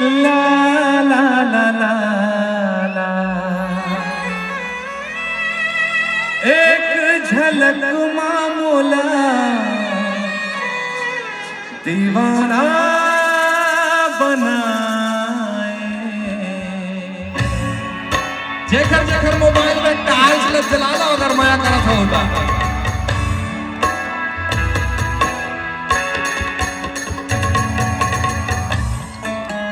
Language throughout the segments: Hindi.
ला ला ला ला ला। एक झलक मामूला दीवाना बनाए। जेकर जेकर मोबाइल में टाइल्स लग जलाला अगर माया करत होता।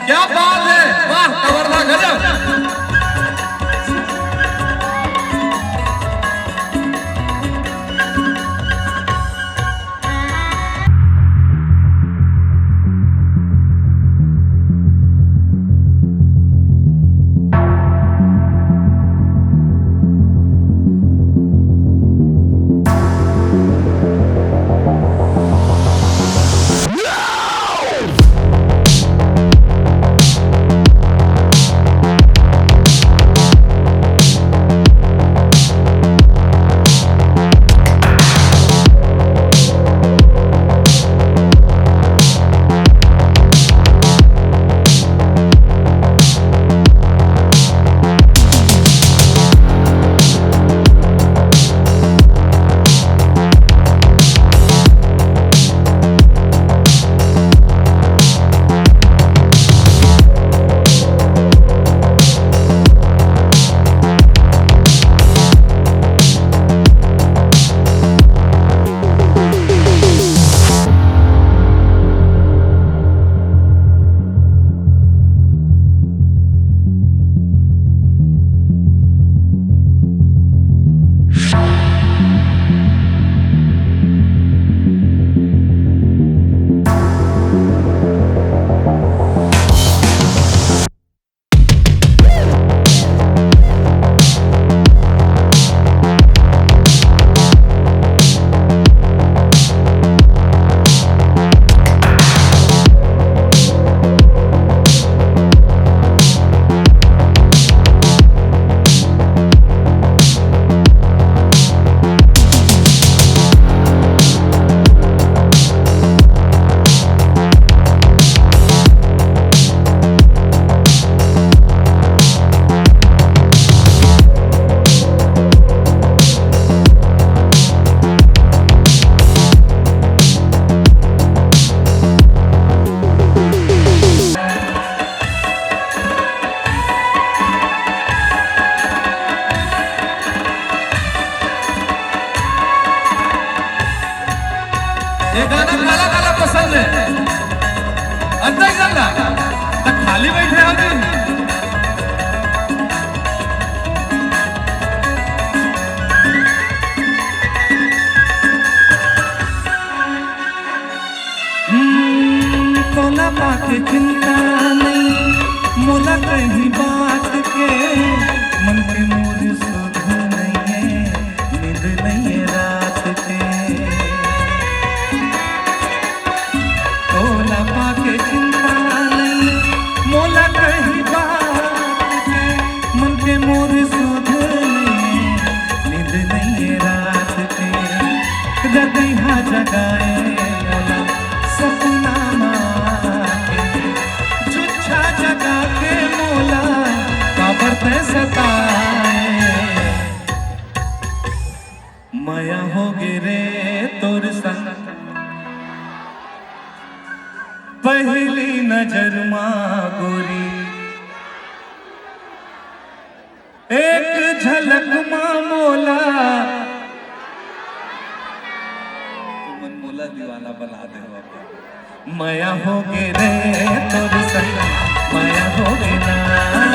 क्या बात है, वाह कवरदा गजब। ये गाना काला काला पसंद है अंदर चलना तो खाली बैठे हो जी। तोला पाके चिंता नहीं मोला कहीं बात के मन के मोर सुध नहीं है नींद नहीं है रात के। तोला पाके चिंता नहीं मोला कहीं बात के मन के मोर सुध नहीं है नींद नहीं है रात के। जगह जगाए मोला सपना माया हो गिरे तोर संग पहली नजर माँ गोरी। एक झलक माँ मोला मन मोला दीवाना बना दे। माया हो गिरे तोर संग माया हो गिना।